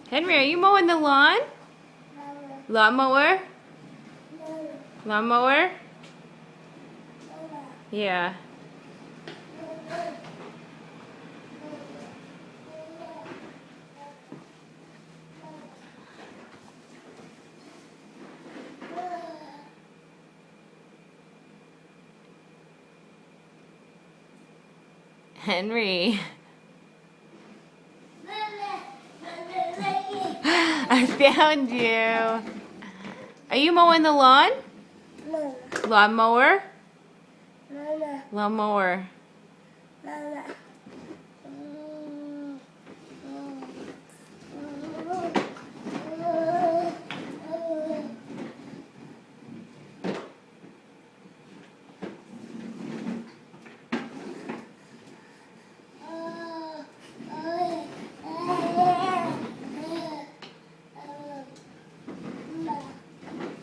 Henry, are you mowing the lawn? Lawnmower? Lawnmower? Yeah. Henry. I found you. Are you mowing the lawn? Lawnmower? Lawnmower.